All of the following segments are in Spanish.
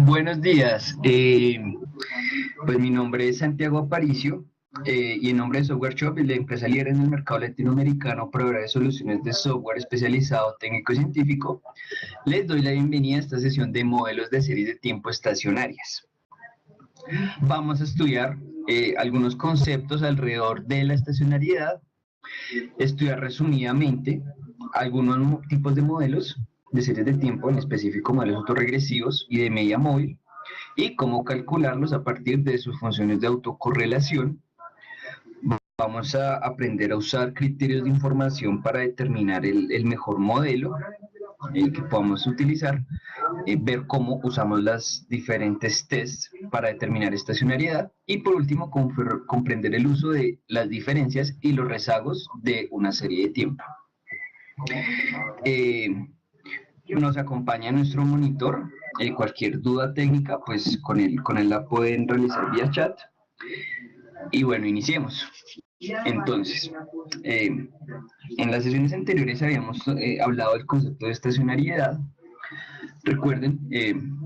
Buenos días. Pues mi nombre es Santiago Aparicio y en nombre de Software Shop, la empresa líder en el mercado latinoamericano, proveedora de soluciones de software especializado técnico-científico, les doy la bienvenida a esta sesión de modelos de series de tiempo estacionarias. Vamos a estudiar algunos conceptos alrededor de la estacionariedad, estudiar resumidamente algunos tipos de modelos de series de tiempo, en específico modelos autorregresivos y de media móvil, y cómo calcularlos a partir de sus funciones de autocorrelación. Vamos a aprender a usar criterios de información para determinar el mejor modelo que podamos utilizar, ver cómo usamos las diferentes tests para determinar estacionariedad y por último comprender el uso de las diferencias y los rezagos de una serie de tiempo. Nos acompaña nuestro monitor. Cualquier duda técnica, pues con él la pueden realizar vía chat. Y bueno, iniciemos. Entonces, en las sesiones anteriores habíamos hablado del concepto de estacionariedad. Recuerden,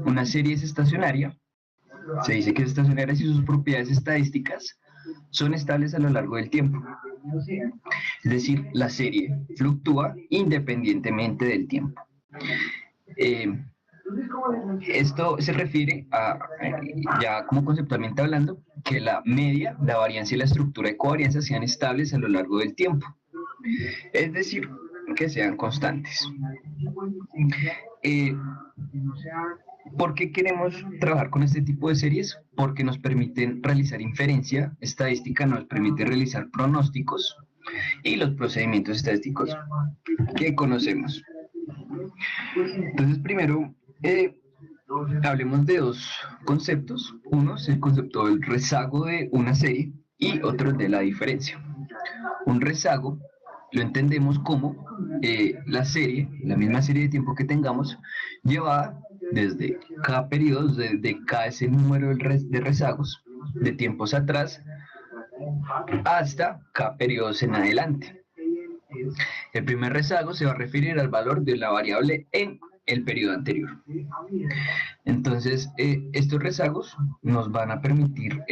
una serie es estacionaria. Se dice que es estacionaria si sus propiedades estadísticas son estables a lo largo del tiempo. Es decir, la serie fluctúa independientemente del tiempo. Esto se refiere a, ya como conceptualmente hablando, que la media, la varianza y la estructura de covarianza sean estables a lo largo del tiempo. Es decir, que sean constantes. ¿Por qué queremos trabajar con este tipo de series? Porque nos permiten realizar inferencia estadística, nos permite realizar pronósticos y los procedimientos estadísticos que conocemos. Entonces, primero, hablemos de dos conceptos. Uno es el concepto del rezago de una serie y otro de la diferencia. Un rezago lo entendemos como la serie, la misma serie de tiempo que tengamos, llevada desde cada periodo, desde cada ese número de rezagos de tiempos atrás hasta cada periodo en adelante. El primer rezago se va a referir al valor de la variable en el periodo anterior. Entonces, estos rezagos nos van a permitir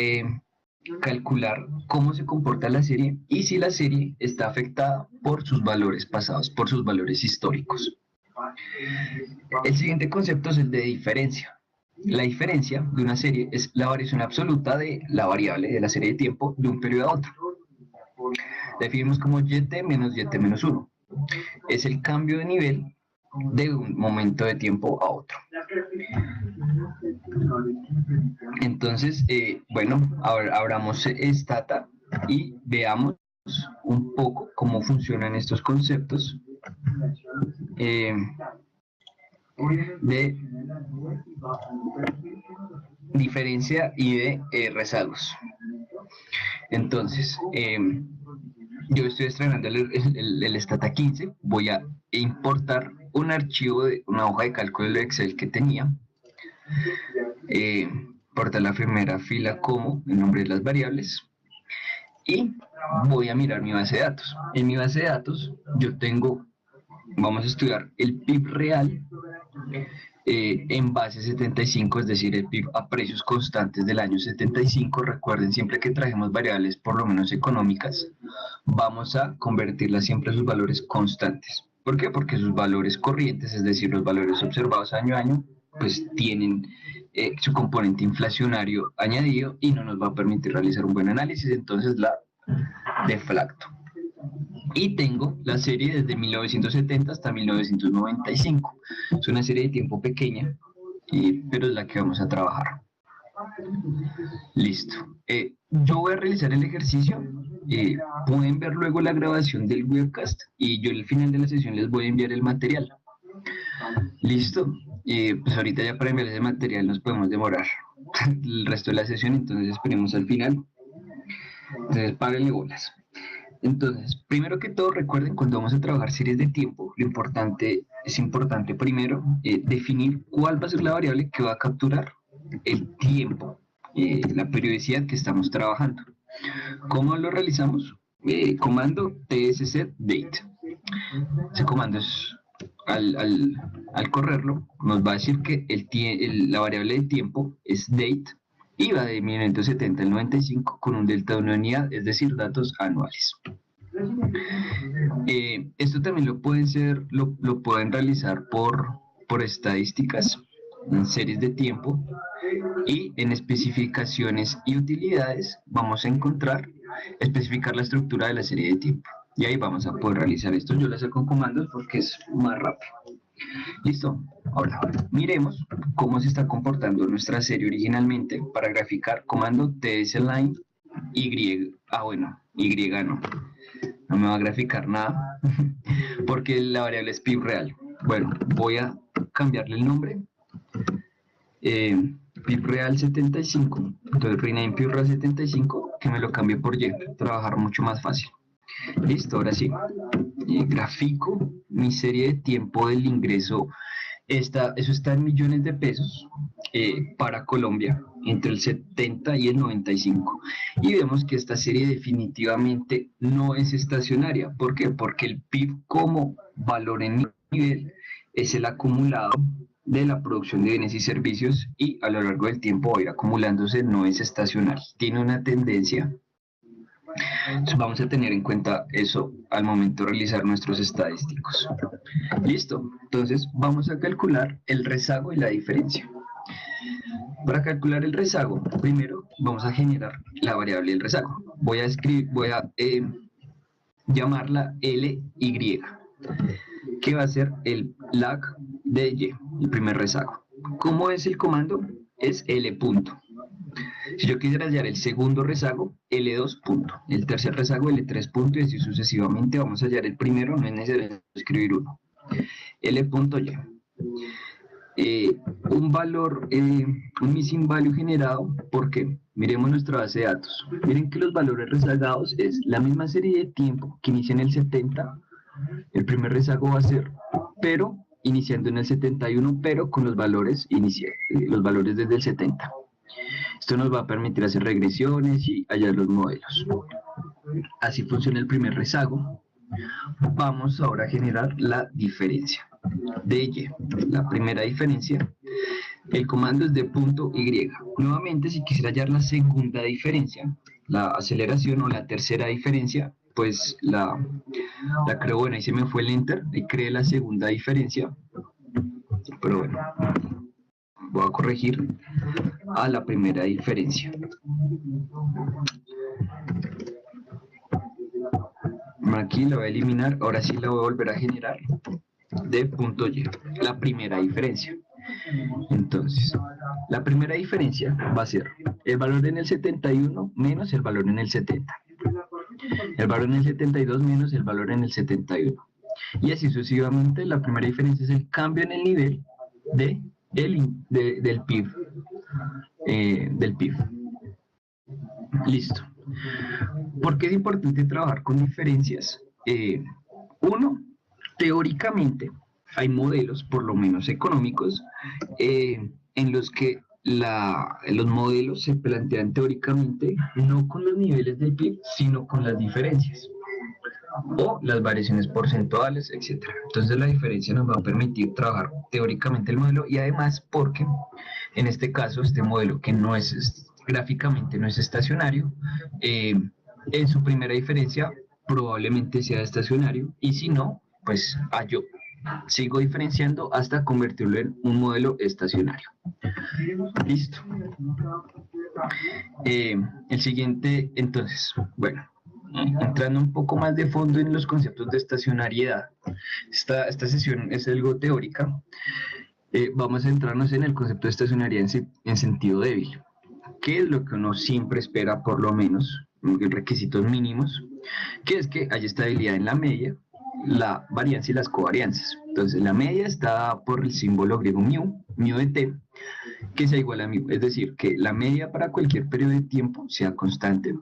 calcular cómo se comporta la serie y si la serie está afectada por sus valores pasados, por sus valores históricos. El siguiente concepto es el de diferencia. La diferencia de una serie es la variación absoluta de la variable de la serie de tiempo de un periodo a otro. La definimos como yt menos yt menos 1. Es el cambio de nivel de un momento de tiempo a otro. Entonces, bueno, ahora abramos Stata y veamos un poco cómo funcionan estos conceptos de diferencia y de rezagos. Entonces, yo estoy estrenando el Stata 15, voy a importar un archivo de una hoja de cálculo de Excel que tenía, importar la primera fila como el nombre de las variables y voy a mirar mi base de datos. En mi base de datos yo tengo, vamos a estudiar el PIB real en base 75, es decir, el PIB a precios constantes del año 75. Recuerden, siempre que trajemos variables por lo menos económicas, vamos a convertirlas siempre a sus valores constantes. ¿Por qué? Porque sus valores corrientes, es decir, los valores observados año a año, pues tienen su componente inflacionario añadido y no nos va a permitir realizar un buen análisis, entonces la deflacto. Y tengo la serie desde 1970 hasta 1995. Es una serie de tiempo pequeña, pero es la que vamos a trabajar. Listo. Yo voy a realizar el ejercicio. Pueden ver luego la grabación del webcast y yo al final de la sesión les voy a enviar el material. Listo. Pues ahorita ya para enviar ese material nos podemos demorar el resto de la sesión, entonces esperemos al final. Entonces párenle bolas. Entonces, primero que todo, recuerden, cuando vamos a trabajar series de tiempo, es importante primero definir cuál va a ser la variable que va a capturar el tiempo, la periodicidad que estamos trabajando. ¿Cómo lo realizamos? Comando tsset date. Ese comando es al al correrlo, nos va a decir que la variable de tiempo es date y va de 1970 al 95 con un delta de una unidad, es decir, datos anuales. Esto también lo pueden realizar por estadísticas, en series de tiempo, y en especificaciones y utilidades vamos a especificar la estructura de la serie de tiempo. Y ahí vamos a poder realizar esto. Yo lo hago con comandos porque es más rápido. Listo. Ahora, miremos cómo se está comportando nuestra serie originalmente. Para graficar, comando tsline y. Bueno, y no me va a graficar nada porque la variable es pib real. Bueno, voy a cambiarle el nombre. Pib real 75. Entonces rename pib real 75, que me lo cambie por y, trabajar mucho más fácil. Listo, ahora sí. Grafico mi serie de tiempo del ingreso. Eso está en millones de pesos para Colombia, entre el 70 y el 95. Y vemos que esta serie definitivamente no es estacionaria. ¿Por qué? Porque el PIB como valor en nivel es el acumulado de la producción de bienes y servicios y a lo largo del tiempo va a ir acumulándose, no es estacionario. Tiene una tendencia. Entonces vamos a tener en cuenta eso al momento de realizar nuestros estadísticos. Listo, entonces vamos a calcular el rezago y la diferencia. Para calcular el rezago, primero vamos a generar la variable del rezago. Voy a llamarla LY, que va a ser el lag de Y, el primer rezago. ¿Cómo es el comando? Es L punto. Si yo quisiera hallar el segundo rezago, L2 punto, el tercer rezago, L3 punto, y así sucesivamente vamos a hallar el primero, no es necesario escribir uno. L punto Y. Un valor, un missing value generado, porque miremos nuestra base de datos. Miren que los valores rezagados es la misma serie de tiempo que inicia en el 70, el primer rezago va a ser, pero iniciando en el 71, pero con los valores desde el 70. Esto nos va a permitir hacer regresiones y hallar los modelos. Así funciona el primer rezago. Vamos ahora a generar la diferencia de Y. La primera diferencia, el comando es de punto Y. Nuevamente, si quisiera hallar la segunda diferencia, la aceleración o la tercera diferencia, pues la creo, bueno, ahí se me fue el enter, y creé la segunda diferencia, pero bueno, voy a corregir a la primera diferencia. Aquí la voy a eliminar, ahora sí la voy a volver a generar de punto Y, la primera diferencia. Entonces, la primera diferencia va a ser el valor en el 71 menos el valor en el 70. El valor en el 72 menos el valor en el 71. Y así sucesivamente, la primera diferencia es el cambio en el nivel del PIB. Listo. ¿Por qué es importante trabajar con diferencias? Uno, teóricamente, hay modelos, por lo menos económicos, en los que los modelos se plantean teóricamente no con los niveles del PIB, sino con las diferencias o las variaciones porcentuales, etc. Entonces la diferencia nos va a permitir trabajar teóricamente el modelo y además porque en este caso este modelo que no es gráficamente no es estacionario, en su primera diferencia probablemente sea estacionario y si no, pues yo sigo diferenciando hasta convertirlo en un modelo estacionario. Listo. El siguiente, entonces, bueno, entrando un poco más de fondo en los conceptos de estacionariedad, esta sesión es algo teórica. Vamos a centrarnos en el concepto de estacionariedad en sentido débil. ¿Qué es lo que uno siempre espera, por lo menos, requisitos mínimos? Que es que haya estabilidad en la media, la varianza y las covarianzas. Entonces, la media está por el símbolo griego mu de t, que sea igual a mu. Es decir, que la media para cualquier periodo de tiempo sea constante.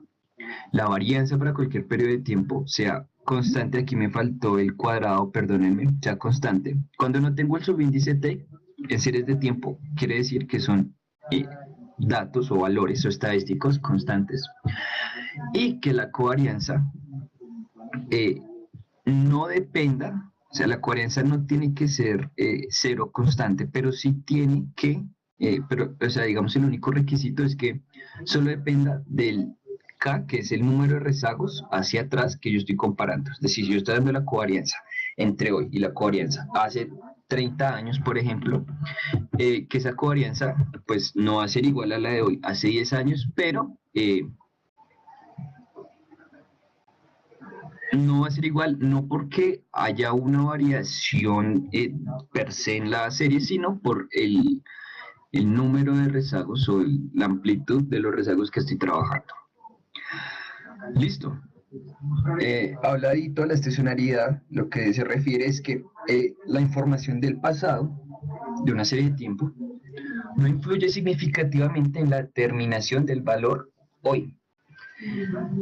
La varianza para cualquier periodo de tiempo sea constante. Aquí me faltó el cuadrado, perdónenme, sea constante. Cuando no tengo el subíndice t en series de tiempo, quiere decir que son datos o valores o estadísticos constantes. Y que la covarianza no dependa O sea, la covarianza no tiene que ser cero constante, pero sí tiene que, o sea, digamos, el único requisito es que solo dependa del K, que es el número de rezagos hacia atrás que yo estoy comparando. Es decir, si yo estoy dando la covarianza entre hoy y la covarianza hace 30 años, por ejemplo, que esa covarianza pues no va a ser igual a la de hoy hace 10 años, pero no va a ser igual, no porque haya una variación per se en la serie, sino por el número de rezagos o la amplitud de los rezagos que estoy trabajando. Listo. Habladito de la estacionalidad, lo que se refiere es que la información del pasado, de una serie de tiempo, no influye significativamente en la determinación del valor hoy.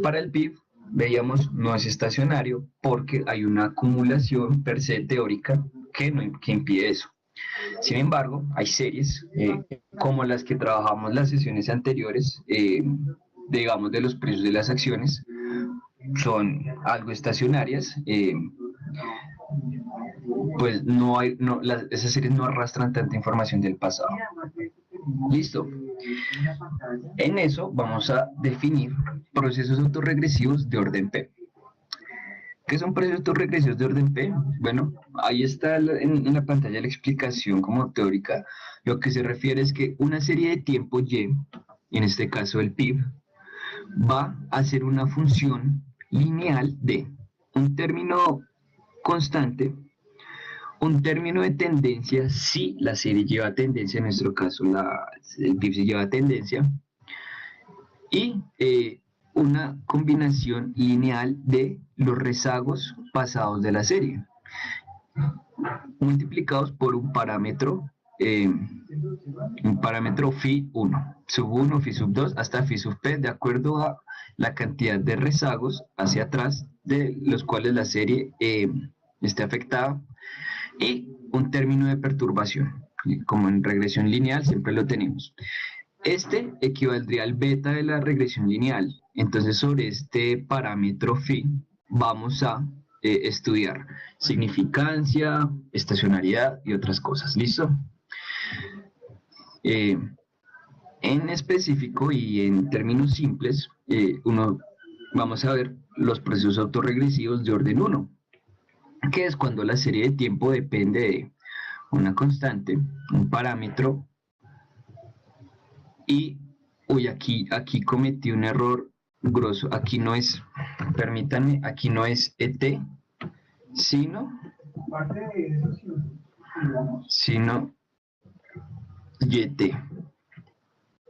Para el PIB, veíamos, no es estacionario porque hay una acumulación per se teórica que impide eso. Sin embargo, hay series como las que trabajamos las sesiones anteriores, digamos de los precios de las acciones, son algo estacionarias, pues esas series no arrastran tanta información del pasado. Listo. En eso vamos a definir procesos autorregresivos de orden P. ¿Qué son procesos autorregresivos de orden P? Bueno, ahí está en la pantalla la explicación como teórica. Lo que se refiere es que una serie de tiempo Y, en este caso el PIB, va a ser una función lineal de un término constante, un término de tendencia, si la serie lleva tendencia, en nuestro caso el PIB se lleva tendencia, y una combinación lineal de los rezagos pasados de la serie, multiplicados por un parámetro phi1, sub 1, phi sub 2, hasta phi sub p, de acuerdo a la cantidad de rezagos hacia atrás de los cuales la serie esté afectada, y un término de perturbación, como en regresión lineal siempre lo tenemos. Este equivaldría al beta de la regresión lineal. Entonces, sobre este parámetro phi vamos a estudiar significancia, estacionalidad y otras cosas. ¿Listo? En específico y en términos simples, vamos a ver los procesos autorregresivos de orden 1, que es cuando la serie de tiempo depende de una constante, un parámetro, y aquí cometí un error grosso. Aquí no es, permítanme, aquí no es ET, sino YT.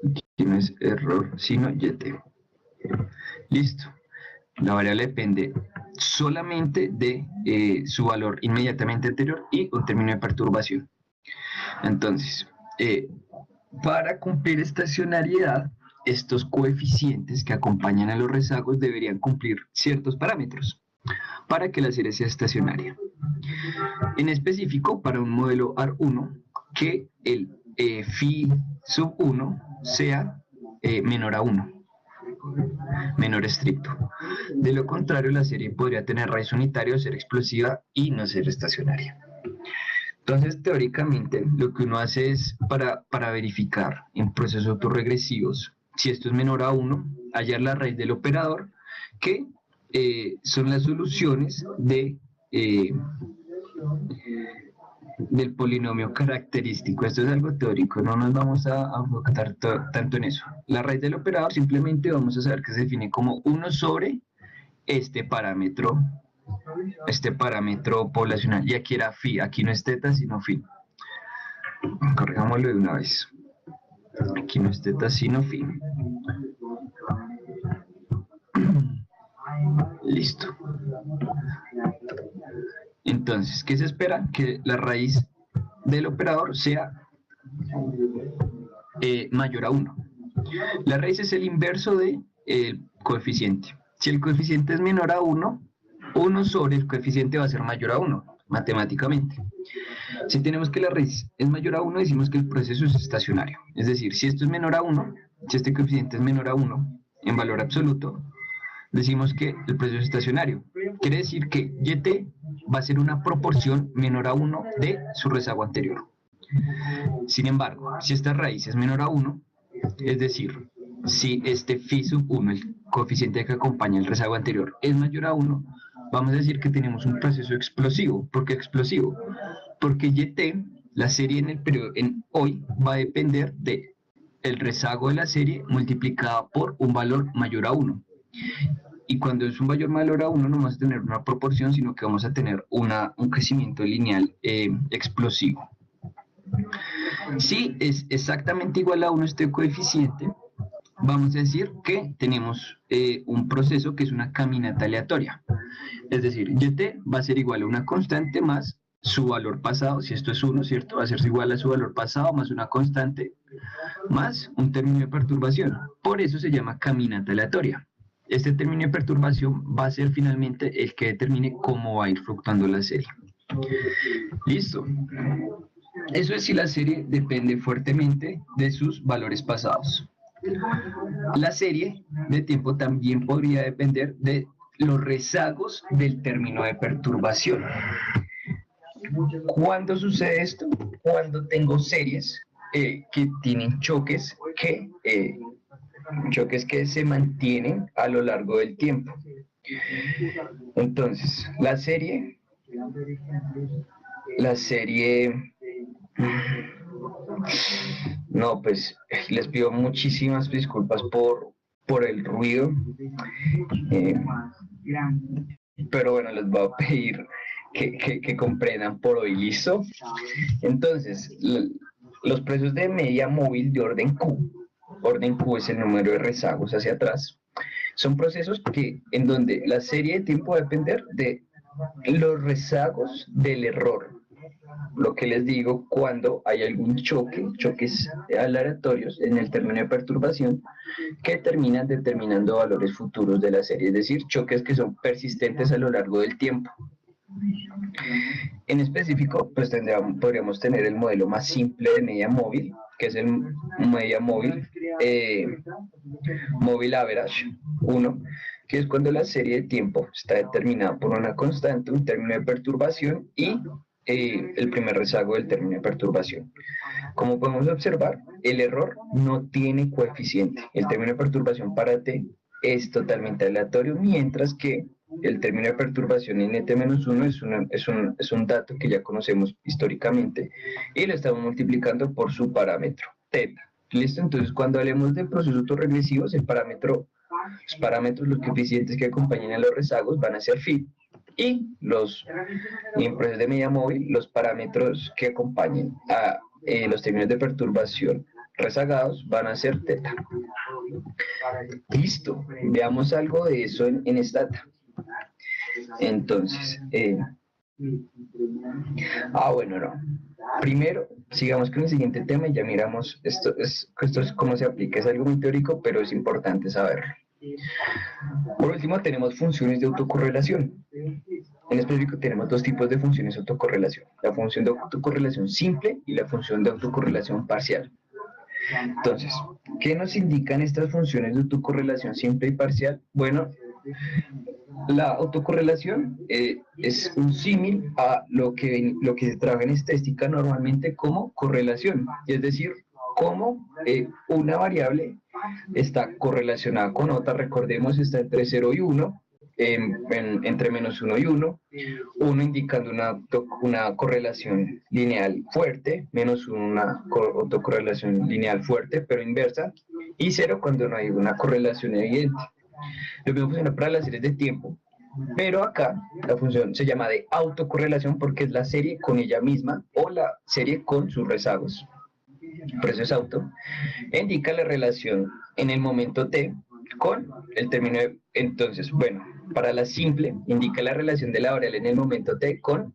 Aquí no es error, sino YT. Listo. La variable depende solamente de su valor inmediatamente anterior y un término de perturbación. Entonces, para cumplir estacionariedad, estos coeficientes que acompañan a los rezagos deberían cumplir ciertos parámetros para que la serie sea estacionaria. En específico, para un modelo AR1, que el phi sub 1 sea menor a 1, menor estricto. De lo contrario, la serie podría tener raíz unitaria o ser explosiva y no ser estacionaria. Entonces, teóricamente, lo que uno hace es, para verificar en procesos autorregresivos, si esto es menor a 1, hallar la raíz del operador, que son las soluciones del polinomio característico. Esto es algo teórico, no nos vamos a enfocar tanto en eso. La raíz del operador simplemente vamos a saber que se define como 1 sobre este parámetro poblacional, y aquí era phi, aquí no es teta sino phi. Corrigámoslo de una vez. Aquí no es teta sino phi. Listo. Entonces, ¿qué se espera? Que la raíz del operador sea mayor a 1. La raíz es el inverso del coeficiente. Si el coeficiente es menor a 1, 1 sobre el coeficiente va a ser mayor a 1, matemáticamente. Si tenemos que la raíz es mayor a 1, decimos que el proceso es estacionario. Es decir, si esto es menor a 1, si este coeficiente es menor a 1 en valor absoluto, decimos que el proceso es estacionario. Quiere decir que YT va a ser una proporción menor a 1 de su rezago anterior. Sin embargo, si esta raíz es menor a 1, es decir, si este phi sub 1, el coeficiente que acompaña el rezago anterior, es mayor a 1, vamos a decir que tenemos un proceso explosivo. ¿Por qué explosivo? Porque YT, la serie en el periodo en hoy, va a depender de el rezago de la serie multiplicada por un valor mayor a 1. Y cuando es un valor mayor a 1 no vamos a tener una proporción, sino que vamos a tener un crecimiento lineal explosivo. Si es exactamente igual a 1 este coeficiente, vamos a decir que tenemos un proceso que es una caminata aleatoria. Es decir, YT va a ser igual a una constante más su valor pasado, si esto es 1, ¿cierto? Va a ser igual a su valor pasado más una constante más un término de perturbación. Por eso se llama caminata aleatoria. Este término de perturbación va a ser finalmente el que determine cómo va a ir fluctuando la serie. Listo. Eso es si la serie depende fuertemente de sus valores pasados. La serie de tiempo también podría depender de los rezagos del término de perturbación. ¿Cuándo sucede esto? Cuando tengo series que tienen choques que se mantienen a lo largo del tiempo. Entonces, la serie, no, pues les pido muchísimas disculpas por el ruido, pero bueno, les voy a pedir que comprendan por hoy, ¿listo? Entonces, los precios de media móvil de orden Q es el número de rezagos hacia atrás, son procesos en donde la serie de tiempo va a depender de los rezagos del error. Lo que les digo, cuando hay algún choques aleatorios en el término de perturbación que terminan determinando valores futuros de la serie, es decir, choques que son persistentes a lo largo del tiempo. En específico, pues podríamos tener el modelo más simple de media móvil, que es el media móvil móvil average 1, que es cuando la serie de tiempo está determinada por una constante, un término de perturbación y el primer rezago del término de perturbación. Como podemos observar, el error no tiene coeficiente. El término de perturbación para t es totalmente aleatorio, mientras que el término de perturbación en ET-1 es un dato que ya conocemos históricamente y lo estamos multiplicando por su parámetro, θ. ¿Listo? Entonces, cuando hablemos de procesos autorregresivos, los parámetros, los coeficientes que acompañan a los rezagos van a ser phi, y en procesos de media móvil, los parámetros que acompañen a los términos de perturbación rezagados van a ser θ. Listo, veamos algo de eso en Stata. Entonces, bueno, no. Primero, sigamos con el siguiente tema y ya miramos, esto es cómo se aplica, es algo muy teórico, pero es importante saberlo. Por último, tenemos funciones de autocorrelación. En específico, tenemos dos tipos de funciones de autocorrelación: la función de autocorrelación simple y la función de autocorrelación parcial. Entonces, ¿qué nos indican estas funciones de autocorrelación simple y parcial? Bueno, la autocorrelación es un símil a lo que se trabaja en estadística normalmente como correlación, es decir, cómo una variable está correlacionada con otra. Recordemos, está entre 0 y 1, entre menos 1 y 1, 1 indicando una correlación lineal fuerte, menos una autocorrelación lineal fuerte pero inversa, y 0 cuando no hay una correlación evidente. Lo mismo funciona para las series de tiempo, pero acá la función se llama de autocorrelación porque es la serie con ella misma o la serie con sus rezagos. Por eso es auto. Indica la relación en el momento t con el término de... Entonces, bueno, para la simple, indica la relación de la variable en el momento t con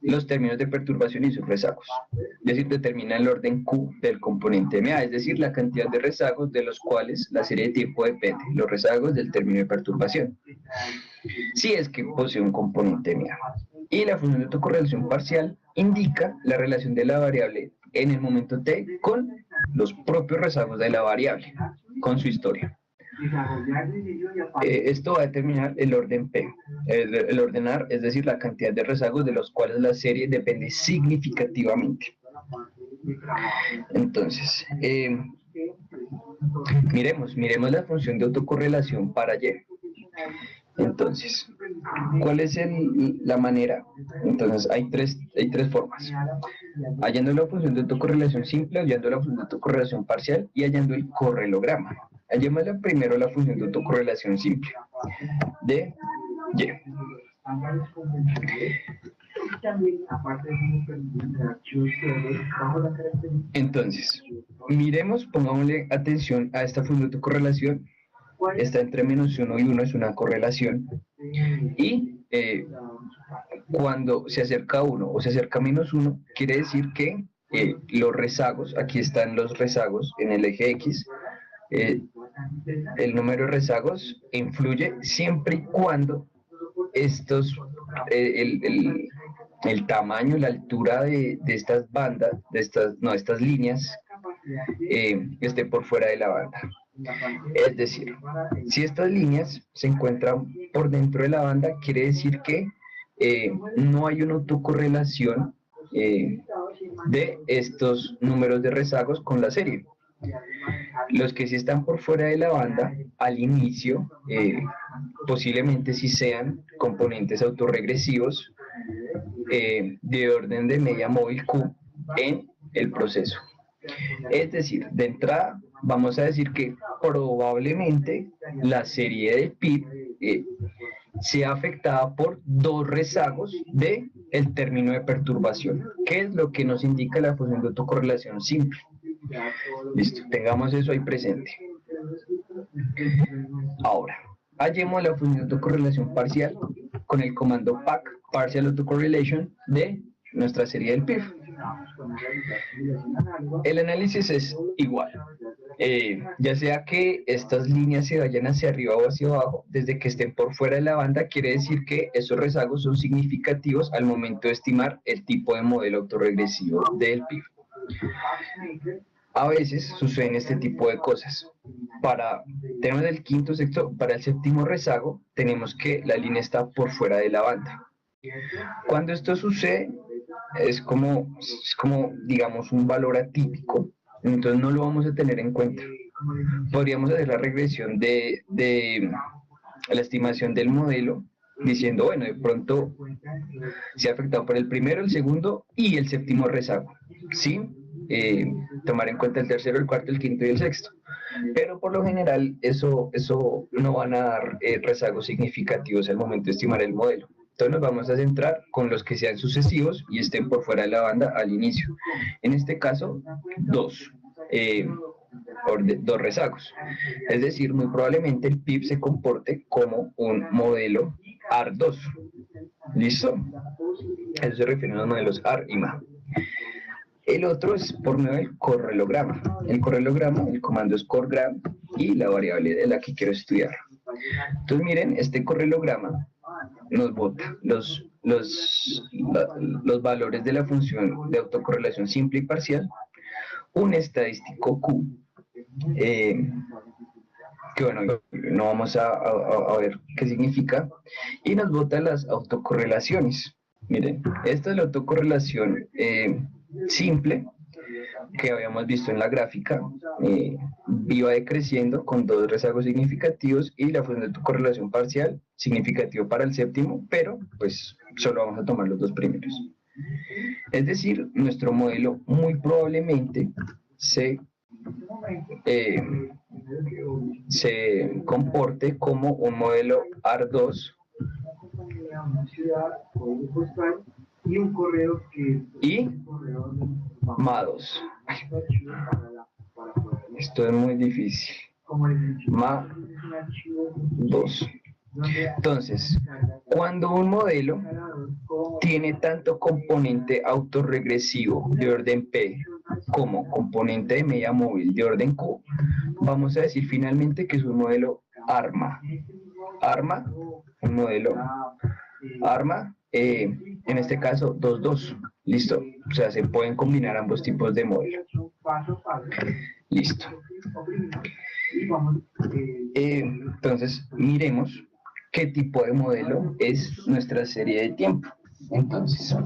los términos de perturbación y sus rezagos. Es decir, determina el orden Q del componente MA, es decir, la cantidad de rezagos de los cuales la serie de tiempo depende, los rezagos del término de perturbación, si es que posee un componente MA. Y la función de autocorrelación parcial indica la relación de la variable en el momento t con los propios rezagos de la variable, con su historia. Esto va a determinar el orden P, el ordenar, es decir, la cantidad de rezagos de los cuales la serie depende significativamente. Entonces, miremos la función de autocorrelación para Y. Entonces, ¿cuál es la manera? Entonces, hay tres formas. Hallando la función de autocorrelación simple, hallando la función de autocorrelación parcial y hallando el correlograma. Hallemos primero la función de autocorrelación simple de Y. Entonces, pongámosle atención a esta función de autocorrelación. Está entre menos 1 y 1, es una correlación. Y cuando se acerca a 1 o se acerca a menos 1, quiere decir que los rezagos, aquí están los rezagos en el eje X, el número de rezagos influye siempre y cuando estos, el tamaño, la altura de estas bandas, estas líneas, esté por fuera de la banda. Es decir, si estas líneas se encuentran por dentro de la banda, quiere decir que no hay una autocorrelación de estos números de rezagos con la serie. Los que sí están por fuera de la banda, al inicio, posiblemente sí sean componentes autorregresivos de orden de media móvil Q en el proceso. Es decir, de entrada, vamos a decir que probablemente la serie de PIB sea afectada por dos rezagos del término de perturbación, que es lo que nos indica la función de autocorrelación simple. Listo, tengamos eso ahí presente. Ahora, hallemos la función de autocorrelación parcial con el comando PAC, Partial Autocorrelation, de nuestra serie del PIB. El análisis es igual, ya sea que estas líneas se vayan hacia arriba o hacia abajo, desde que estén por fuera de la banda, quiere decir que esos rezagos son significativos al momento de estimar el tipo de modelo autorregresivo del PIB. A veces suceden este tipo de cosas. Tenemos el quinto, sexto, para el séptimo rezago, tenemos que la línea está por fuera de la banda. Cuando esto sucede, es como digamos, un valor atípico, entonces no lo vamos a tener en cuenta. Podríamos hacer la regresión de la estimación del modelo, diciendo, bueno, de pronto se ha afectado por el primero, el segundo y el séptimo rezago, ¿sí? Tomar en cuenta el tercero, el cuarto, el quinto y el sexto. Pero por lo general eso no van a dar rezagos significativos al momento de estimar el modelo. Entonces nos vamos a centrar con los que sean sucesivos y estén por fuera de la banda al inicio. En este caso, dos rezagos. Es decir, muy probablemente el PIB se comporte como un modelo AR2. ¿Listo? Eso se refiere a los modelos AR y MA. El otro es por medio del correlograma. El correlograma, el comando es corregram y la variable de la que quiero estudiar. Entonces miren, este correlograma nos bota los valores de la función de autocorrelación simple y parcial, un estadístico Q, que bueno, no vamos a ver qué significa, y nos bota las autocorrelaciones. Miren, esta es la autocorrelación simple que habíamos visto en la gráfica, iba decreciendo con dos rezagos significativos y la función de autocorrelación parcial significativo para el séptimo, pero pues solo vamos a tomar los dos primeros. Es decir, nuestro modelo muy probablemente se comporte como un modelo AR2 y MA2. Esto es muy difícil. MA2. Entonces, cuando un modelo tiene tanto componente autorregresivo de orden P como componente de media móvil de orden Q, vamos a decir finalmente que es un modelo ARMA. ARMA, un modelo ARMA, en este caso 2-2. Listo, o sea, se pueden combinar ambos tipos de modelo. Listo. Entonces, miremos qué tipo de modelo es nuestra serie de tiempo. Entonces,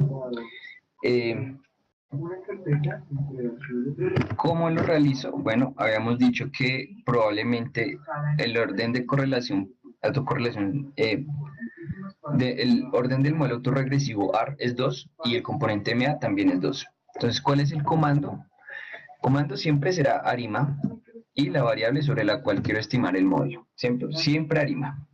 ¿cómo lo realizo? Bueno, habíamos dicho que probablemente el orden de correlación, autocorrelación, el orden del modelo autorregresivo AR es 2 y el componente MA también es 2. Entonces, ¿cuál es el comando? El comando siempre será arima y la variable sobre la cual quiero estimar el modelo. Siempre arima.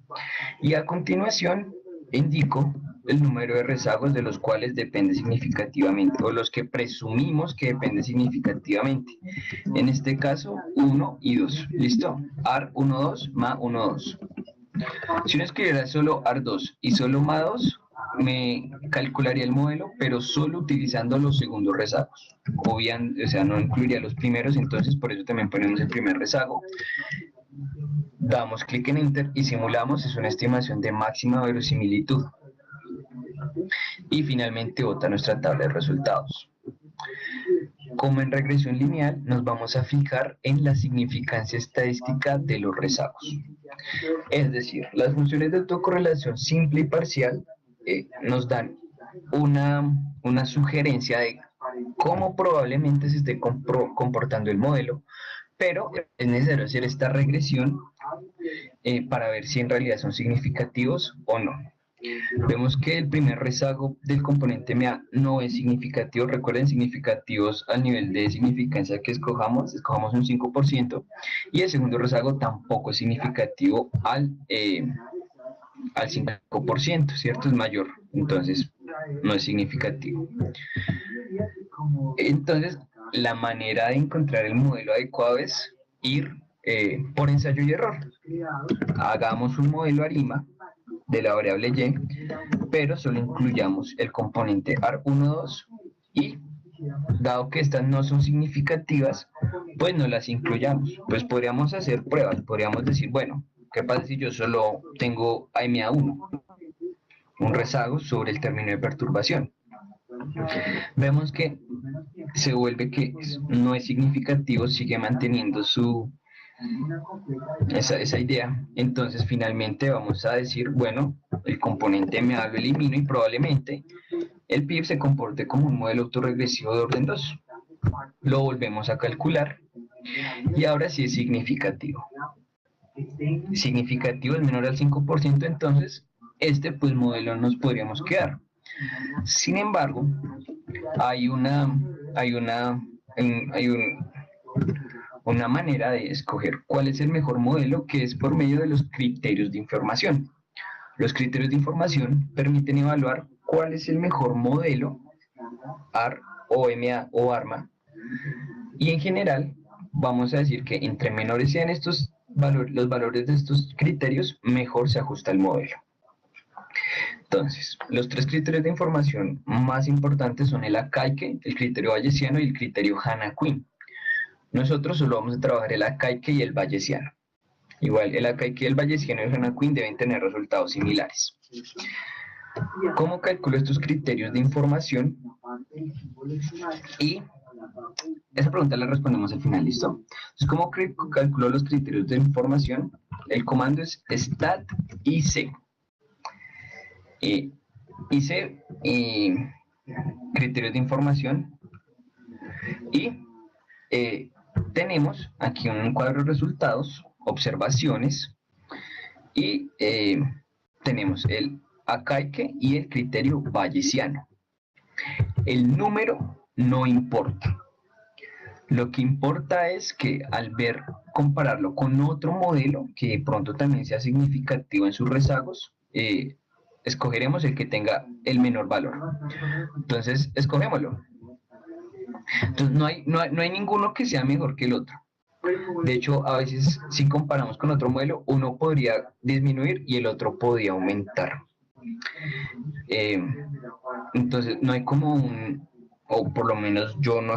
Y a continuación indico el número de rezagos de los cuales depende significativamente, o los que presumimos que depende significativamente. En este caso, 1 y 2. ¿Listo? AR 1, 2, MA 1, 2. Si uno escribiera solo AR2 y solo MA2, me calcularía el modelo, pero solo utilizando los segundos rezagos. O sea, no incluiría los primeros, entonces por eso también ponemos el primer rezago. Damos clic en Enter y simulamos, es una estimación de máxima verosimilitud. Y finalmente bota nuestra tabla de resultados. Como en regresión lineal, nos vamos a fijar en la significancia estadística de los rezagos. Es decir, las funciones de autocorrelación simple y parcial nos dan una sugerencia de cómo probablemente se esté comportando el modelo, pero es necesario hacer esta regresión para ver si en realidad son significativos o no. Vemos que el primer rezago del componente MA no es significativo. Recuerden, significativos al nivel de significancia que escojamos un 5%, y el segundo rezago tampoco es significativo al 5%, ¿cierto? Es mayor, entonces no es significativo. Entonces, la manera de encontrar el modelo adecuado es ir por ensayo y error. Hagamos un modelo ARIMA de la variable y, pero solo incluyamos el componente AR1, 2 y, dado que estas no son significativas, pues no las incluyamos. Pues podríamos hacer pruebas, podríamos decir, bueno, ¿qué pasa si yo solo tengo AMA1, un rezago sobre el término de perturbación? Vemos que se vuelve que no es significativo, sigue manteniendo esa idea. Entonces finalmente vamos a decir, bueno, el componente MA lo elimino y probablemente el PIB se comporte como un modelo autorregresivo de orden 2. Lo volvemos a calcular y ahora sí es significativo. Significativo es menor al 5%, entonces este pues modelo nos podríamos quedar. Sin embargo, hay una manera de escoger cuál es el mejor modelo, que es por medio de los criterios de información. Los criterios de información permiten evaluar cuál es el mejor modelo, AR, OMA o ARMA, y en general vamos a decir que entre menores sean los valores de estos criterios, mejor se ajusta el modelo. Entonces, los tres criterios de información más importantes son el Akaike, el criterio bayesiano y el criterio Hanna-Quinn. Nosotros solo vamos a trabajar el Akaike y el bayesiano. Igual, el Akaike y el bayesiano y el Hanna-Quinn deben tener resultados similares. ¿Cómo calculo estos criterios de información? Y esa pregunta la respondemos al final, ¿listo? Entonces, ¿cómo calculo los criterios de información? El comando es stat IC. Hice criterios de información y tenemos aquí un cuadro de resultados, observaciones, y tenemos el Akaike y el criterio bayesiano. El número no importa. Lo que importa es que al compararlo con otro modelo que de pronto también sea significativo en sus rezagos, escogeremos el que tenga el menor valor. Entonces, escogémoslo. Entonces, no hay ninguno que sea mejor que el otro. De hecho, a veces, si comparamos con otro modelo, uno podría disminuir y el otro podría aumentar. Entonces, no hay como o por lo menos yo no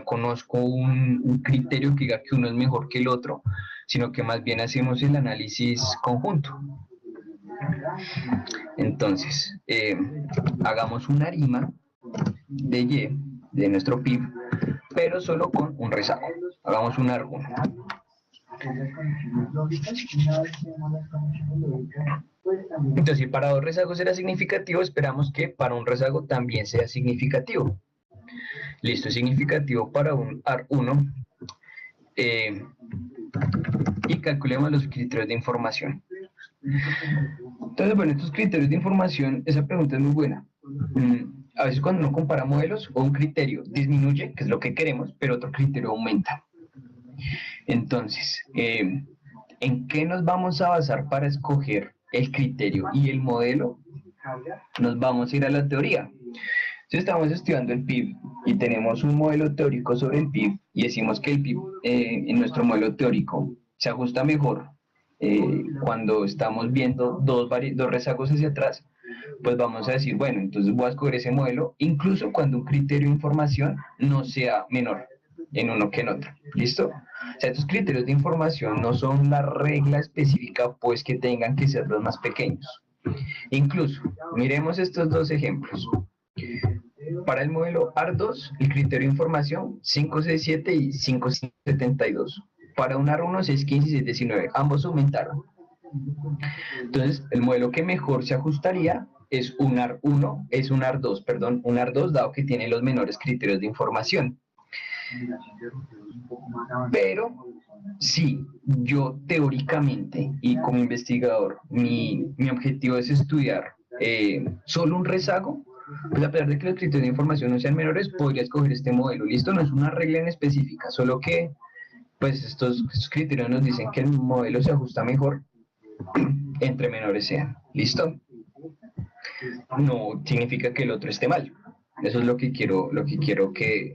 conozco un criterio que diga que uno es mejor que el otro, sino que más bien hacemos el análisis conjunto. Entonces, hagamos una arima de Y, de nuestro PIB, pero solo con un rezago. Hagamos un AR 1. Entonces, si para 2 rezagos era significativo, esperamos que para un rezago también sea significativo. Listo, es significativo para un AR 1. Y calculemos los criterios de información. Entonces, bueno, estos criterios de información, esa pregunta es muy buena. A veces cuando uno compara modelos, o un criterio disminuye, que es lo que queremos, pero otro criterio aumenta. Entonces, ¿en qué nos vamos a basar para escoger el criterio y el modelo? Nos vamos a ir a la teoría. Si estamos estudiando el PIB y tenemos un modelo teórico sobre el PIB y decimos que el PIB en nuestro modelo teórico se ajusta mejor cuando estamos viendo dos rezagos hacia atrás, pues vamos a decir, bueno, entonces voy a escoger ese modelo, incluso cuando un criterio de información no sea menor en uno que en otro. ¿Listo? O sea, estos criterios de información no son la regla específica, pues que tengan que ser los más pequeños. Incluso, miremos estos dos ejemplos. Para el modelo AR2, el criterio de información 567 y 572. Para un AR1, 615 y 619. Ambos aumentaron. Entonces, el modelo que mejor se ajustaría es un AR1, es un AR2, perdón, un AR2, dado que tiene los menores criterios de información. Pero si yo teóricamente y como investigador, mi objetivo es estudiar solo un rezago, pues a pesar de que los criterios de información no sean menores, podría escoger este modelo. Listo, no es una regla en específica, solo que pues estos criterios nos dicen que el modelo se ajusta mejor entre menores sean. ¿Listo? No significa que el otro esté mal. Eso es lo que quiero que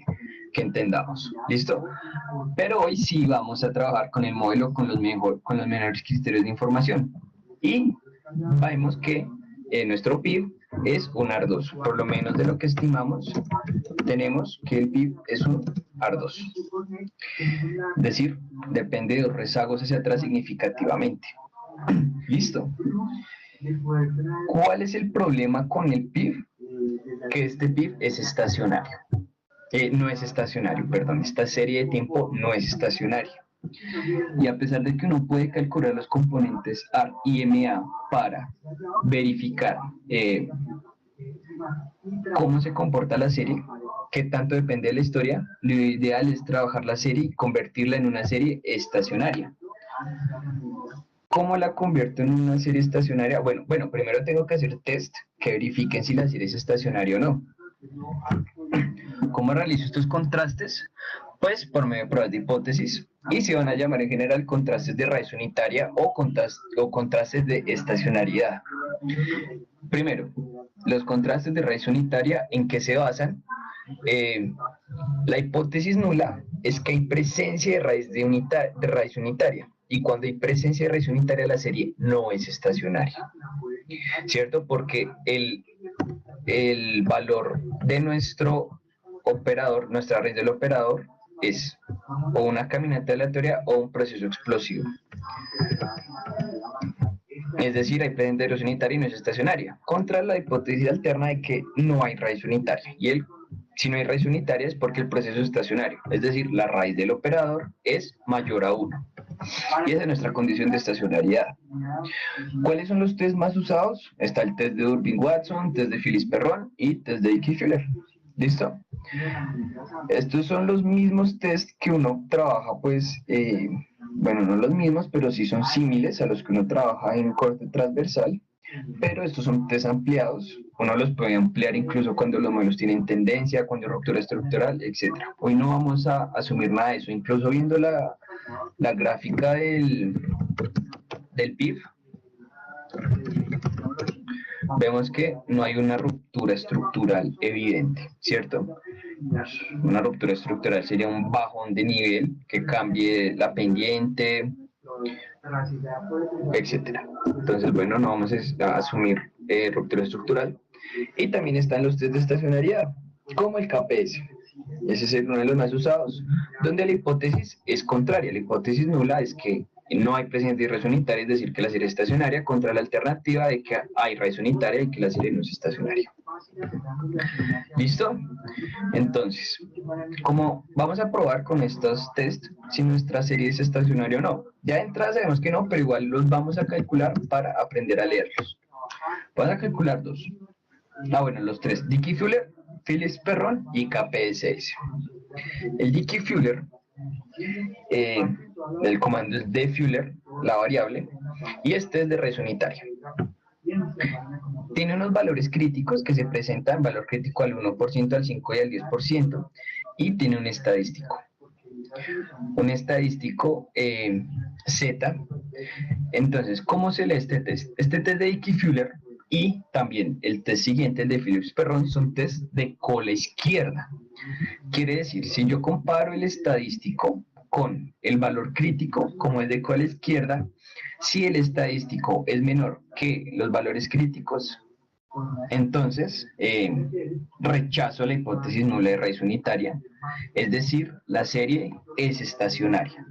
entendamos. ¿Listo? Pero hoy sí vamos a trabajar con el modelo con los menores criterios de información. Y vemos que nuestro PIB es un AR2. Por lo menos de lo que estimamos, tenemos que el PIB es un AR2. Es decir, depende de los rezagos hacia atrás significativamente. Listo. ¿Cuál es el problema con el PIB? Que este PIB es estacionario. No es estacionario, perdón. Esta serie de tiempo no es estacionaria. Y a pesar de que uno puede calcular los componentes AR y MA para verificar cómo se comporta la serie, qué tanto depende de la historia, lo ideal es trabajar la serie y convertirla en una serie estacionaria. ¿Cómo la convierto en una serie estacionaria? Bueno, primero tengo que hacer test que verifiquen si la serie es estacionaria o no. ¿Cómo realizo estos contrastes? Pues por medio de pruebas de hipótesis, y se van a llamar en general contrastes de raíz unitaria o contrastes de estacionariedad. Primero, los contrastes de raíz unitaria, ¿en qué se basan? La hipótesis nula es que hay presencia de raíz unitaria, y cuando hay presencia de raíz unitaria la serie no es estacionaria, ¿cierto? Porque el valor de nuestro operador, nuestra raíz del operador, es o una caminata aleatoria o un proceso explosivo. Es decir, hay presencia de raíz unitaria y no es estacionaria, contra la hipótesis alterna de que no hay raíz unitaria. Y si no hay raíz unitaria es porque el proceso es estacionario, es decir, la raíz del operador es mayor a 1. Y esa es nuestra condición de estacionariedad. ¿Cuáles son los test más usados? Está el test de Durbin-Watson, test de Phillips-Perron y test de Dickey-Fuller. ¿Listo? Estos son los mismos test que uno trabaja, pues, bueno, no los mismos, pero sí son similares a los que uno trabaja en corte transversal, pero estos son test ampliados. Uno los puede ampliar incluso cuando los modelos tienen tendencia, cuando hay ruptura estructural, etc. Hoy no vamos a asumir nada de eso, incluso viendo la gráfica del PIB, vemos que no hay una ruptura estructural evidente, ¿cierto? Una ruptura estructural sería un bajón de nivel que cambie la pendiente, etcétera. Entonces, bueno, no vamos a asumir ruptura estructural. Y también están los test de estacionariedad, como el KPS. Ese es uno de los más usados, donde la hipótesis es contraria. La hipótesis nula es que no hay presencia de raíz unitaria, es decir, que la serie es estacionaria, contra la alternativa de que hay raíz unitaria y que la serie no es estacionaria. ¿Listo? Entonces, como vamos a probar con estos test si nuestra serie es estacionaria o no. Ya de entrada sabemos que no, pero igual los vamos a calcular para aprender a leerlos. Vamos a calcular dos. Bueno, los tres. Dickey-Fuller, Phillips-Perron y KPSS. El Dickey-Fuller, el comando es de Fuller, la variable, y este es de raíz unitaria. Tiene unos valores críticos que se presentan, valor crítico al 1%, al 5% y al 10%, y tiene un estadístico. Un estadístico Z. Entonces, ¿cómo se lee este test? Este test de Dickey-Fuller y también el test siguiente, el de Phillips-Perron, son test de cola izquierda. Quiere decir, si yo comparo el estadístico con el valor crítico, como es de cola izquierda, si el estadístico es menor que los valores críticos, entonces rechazo la hipótesis nula de raíz unitaria, es decir, la serie es estacionaria.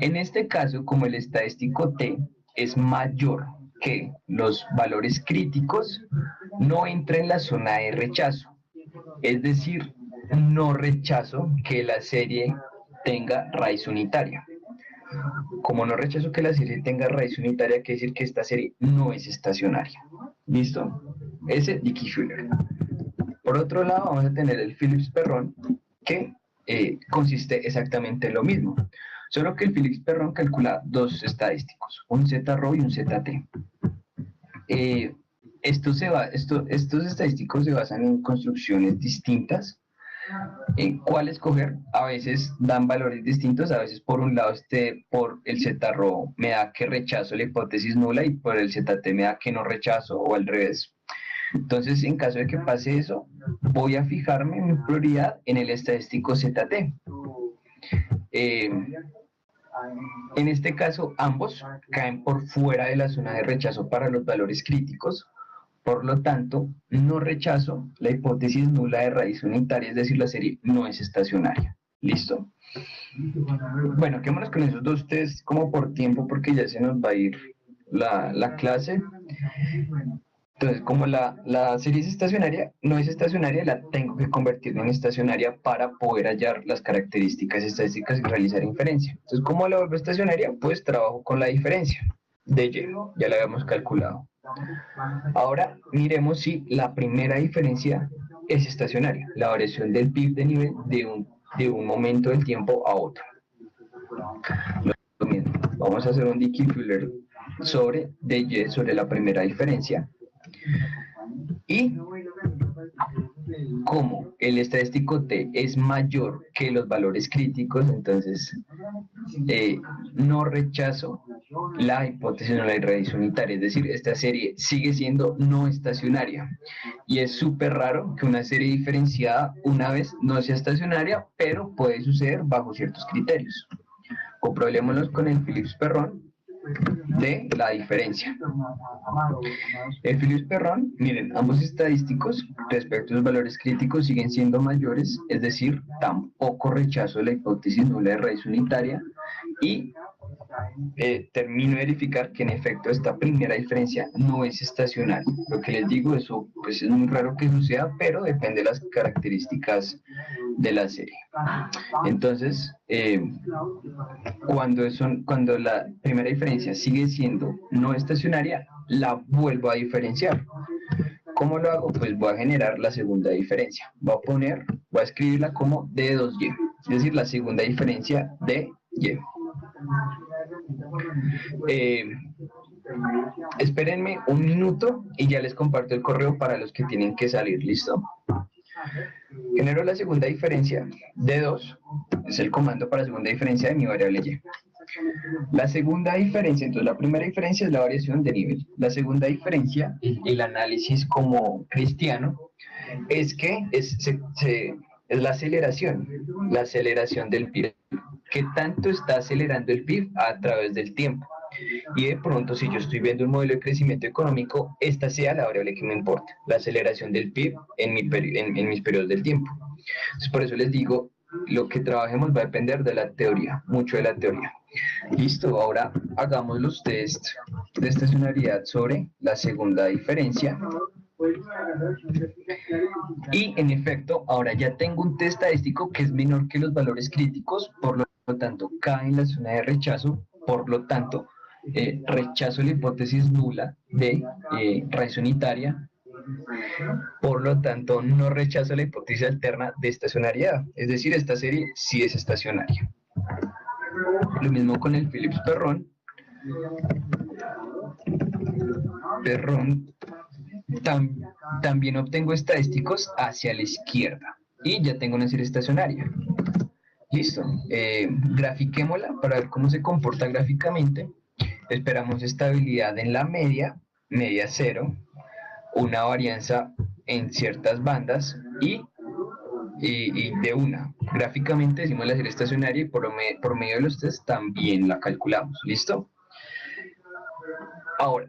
En este caso, como el estadístico T es mayor que los valores críticos, no entra en la zona de rechazo, es decir, no rechazo que la serie tenga raíz unitaria. Como no rechazo que la serie tenga raíz unitaria, quiere decir que esta serie no es estacionaria. ¿Listo? Ese Dickey-Fuller. Por otro lado, vamos a tener el Phillips-Perron, que consiste exactamente en lo mismo. Solo que el Phillips-Perron calcula dos estadísticos, un Z-Row y un Z-T. Estos estadísticos se basan en construcciones distintas. ¿Cuál escoger? A veces dan valores distintos, a veces por un lado por el Z-Row me da que rechazo la hipótesis nula y por el Z-T me da que no rechazo o al revés. Entonces, en caso de que pase eso, voy a fijarme mi prioridad en el estadístico Z-T. En este caso, ambos caen por fuera de la zona de rechazo para los valores críticos. Por lo tanto, no rechazo la hipótesis nula de raíz unitaria, es decir, la serie no es estacionaria. ¿Listo? Bueno, quedémonos con esos dos test como por tiempo, porque ya se nos va a ir la clase. Entonces, como la serie es estacionaria, no es estacionaria, la tengo que convertir en estacionaria para poder hallar las características estadísticas y realizar inferencia. Entonces, ¿cómo la vuelvo estacionaria? Pues trabajo con la diferencia de Y, ya la habíamos calculado. Ahora miremos si la primera diferencia es estacionaria, la variación del PIB de nivel de un momento del tiempo a otro. Lo mismo, vamos a hacer un Dickey-Fuller sobre DY sobre la primera diferencia. Y como el estadístico T es mayor que los valores críticos, entonces no rechazo la hipótesis de la raíz unitaria, es decir, esta serie sigue siendo no estacionaria. Y es súper raro que una serie diferenciada una vez no sea estacionaria, pero puede suceder bajo ciertos criterios. Comprobémoslos con el Phillips-Perron de la diferencia. El Phillips-Perron, miren, ambos estadísticos respecto a los valores críticos siguen siendo mayores, es decir, tampoco rechazo la hipótesis nula de raíz unitaria y termino de verificar que en efecto esta primera diferencia no es estacionaria. Lo que les digo, eso pues es muy raro que suceda, pero depende de las características de la serie. Entonces, cuando la primera diferencia sigue siendo no estacionaria, la vuelvo a diferenciar. ¿Cómo lo hago? Pues voy a generar la segunda diferencia. Voy a escribirla como D 2Y, es decir, la segunda diferencia de Y. Espérenme un minuto y ya les comparto el correo para los que tienen que salir. ¿Listo? Genero la segunda diferencia de 2, es el comando para la segunda diferencia de mi variable y. La segunda diferencia, entonces la primera diferencia es la variación de nivel. La segunda diferencia, el análisis como cristiano, es que es la aceleración del PIB. ¿Qué tanto está acelerando el PIB a través del tiempo? Y de pronto, si yo estoy viendo un modelo de crecimiento económico, esta sea la variable que me importa, la aceleración del PIB en mis periodos del tiempo. Entonces, por eso les digo, lo que trabajemos va a depender de la teoría, mucho de la teoría. Listo, ahora hagamos los test de estacionalidad sobre la segunda diferencia. Y en efecto, ahora ya tengo un test estadístico que es menor que los valores críticos, por lo tanto cae en la zona de rechazo, por lo tanto rechazo la hipótesis nula de raíz unitaria, por lo tanto no rechazo la hipótesis alterna de estacionariedad, es decir, esta serie sí es estacionaria. Lo mismo con el Phillips-Perron. También obtengo estadísticos hacia la izquierda y ya tengo una serie estacionaria. Listo. Grafiquémosla para ver cómo se comporta gráficamente. Esperamos estabilidad en la media 0, una varianza en ciertas bandas y de una. Gráficamente decimos la serie estacionaria y por medio de los test también la calculamos. ¿Listo? Ahora,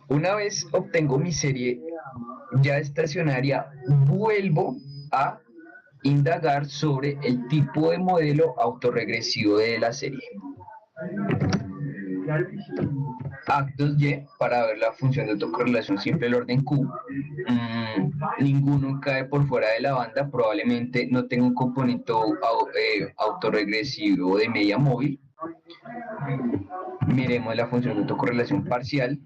una vez obtengo mi serie ya estacionaria, vuelvo a indagar sobre el tipo de modelo autorregresivo de la serie. Actos Y para ver la función de autocorrelación simple del orden Q. Ninguno cae por fuera de la banda, probablemente no tenga un componente autorregresivo de media móvil. Miremos la función de autocorrelación parcial.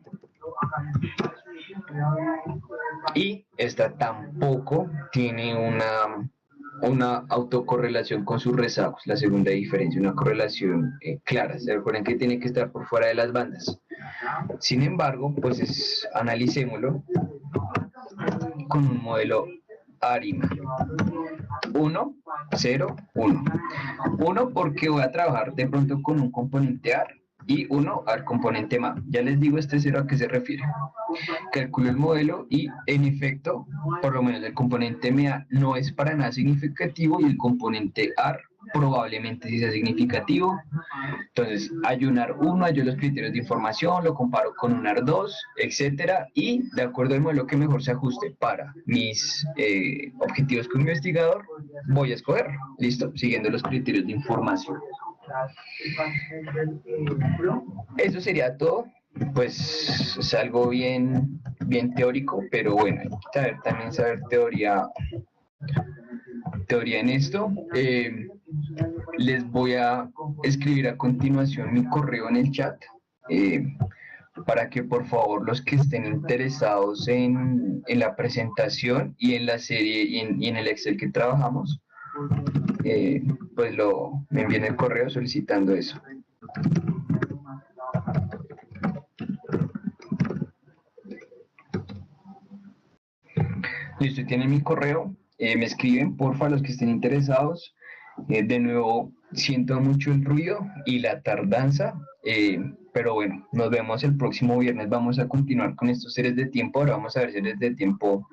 Y esta tampoco tiene una autocorrelación con sus rezagos, la segunda diferencia, una correlación clara. Se recuerden que tiene que estar por fuera de las bandas. Sin embargo, pues analicémoslo con un modelo ARIMA. 1, 0, 1. 1 porque voy a trabajar de pronto con un componente AR y 1 al componente MA. Ya les digo este 0 a qué se refiere. Calculo el modelo y en efecto, por lo menos el componente MA no es para nada significativo y el componente AR probablemente sí sea significativo. Entonces, hay un AR1, hallo los criterios de información, lo comparo con un AR2, etcétera, y de acuerdo al modelo que mejor se ajuste para mis objetivos como investigador, voy a escoger, listo, siguiendo los criterios de información. Eso sería todo. Pues es algo bien teórico, pero bueno, hay que saber teoría en esto. Les voy a escribir a continuación mi correo en el chat para que por favor los que estén interesados en la presentación y en la serie y en el Excel que trabajamos, pues me envíen el correo solicitando eso. Listo, tienen mi correo, me escriben porfa los que estén interesados. De nuevo, siento mucho el ruido y la tardanza, pero bueno, nos vemos el próximo viernes. Vamos a continuar con estos series de tiempo. Ahora vamos a ver series de tiempo.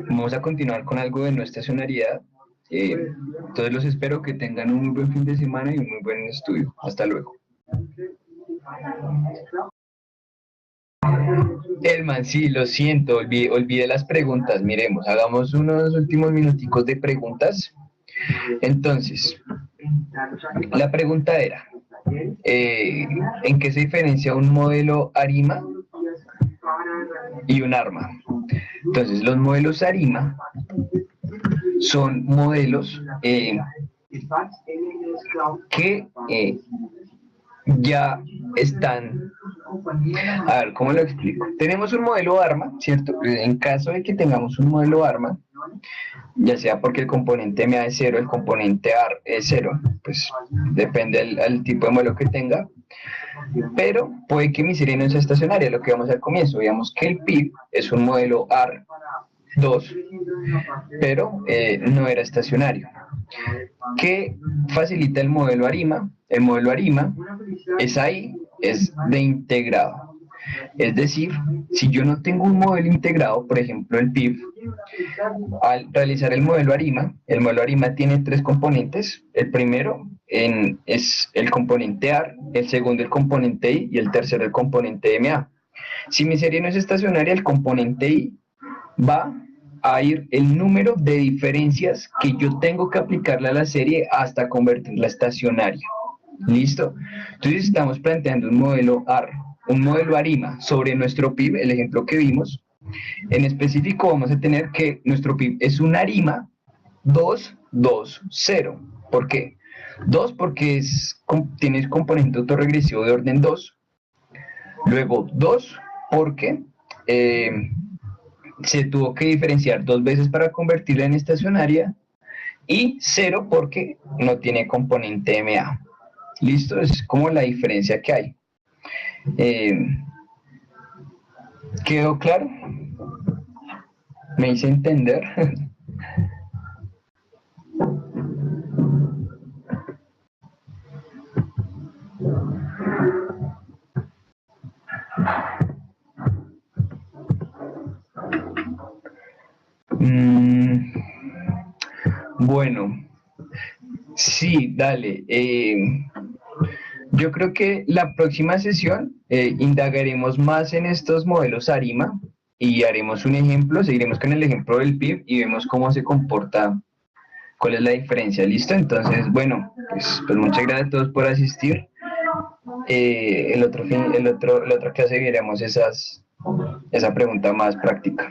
Vamos a continuar con algo de no estacionariedad. Entonces los espero que tengan un muy buen fin de semana y un muy buen estudio. Hasta luego. Elman, sí, lo siento, olvidé las preguntas. Miremos, hagamos unos últimos minuticos de preguntas. Entonces, la pregunta era, ¿en qué se diferencia un modelo ARIMA y un ARMA? Entonces, los modelos ARIMA son modelos que ya están. A ver, ¿cómo lo explico? Tenemos un modelo ARMA, ¿cierto? En caso de que tengamos un modelo ARMA, ya sea porque el componente MA es 0, el componente AR es 0, pues depende del tipo de modelo que tenga, pero puede que mi serie no sea estacionaria, lo que vamos al comienzo. Veamos que el PIB es un modelo AR2, pero no era estacionario. ¿Qué facilita el modelo ARIMA? El modelo ARIMA es de integrado. Es decir, si yo no tengo un modelo integrado, por ejemplo el PIB, al realizar el modelo ARIMA tiene 3 componentes. El primero es el componente AR, el segundo el componente I y el tercero el componente MA. Si mi serie no es estacionaria, el componente I va a ir el número de diferencias que yo tengo que aplicarle a la serie hasta convertirla estacionaria. ¿Listo? Entonces estamos planteando un modelo AR, un modelo ARIMA sobre nuestro PIB, el ejemplo que vimos, En específico vamos a tener que nuestro PIB es una arima 2, 2, 0. ¿Por qué? 2 porque tiene componente autorregresivo de orden 2. Luego 2 porque se tuvo que diferenciar 2 veces para convertirla en estacionaria. Y 0 porque no tiene componente MA. ¿Listo? Es como la diferencia que hay. ¿Quedó claro? ¿Me hice entender? Bueno, sí, dale. Yo creo que la próxima sesión indagaremos más en estos modelos ARIMA y haremos un ejemplo, seguiremos con el ejemplo del PIB y vemos cómo se comporta, cuál es la diferencia, ¿listo? Entonces, bueno, pues muchas gracias a todos por asistir. La otra clase veremos esa pregunta más práctica.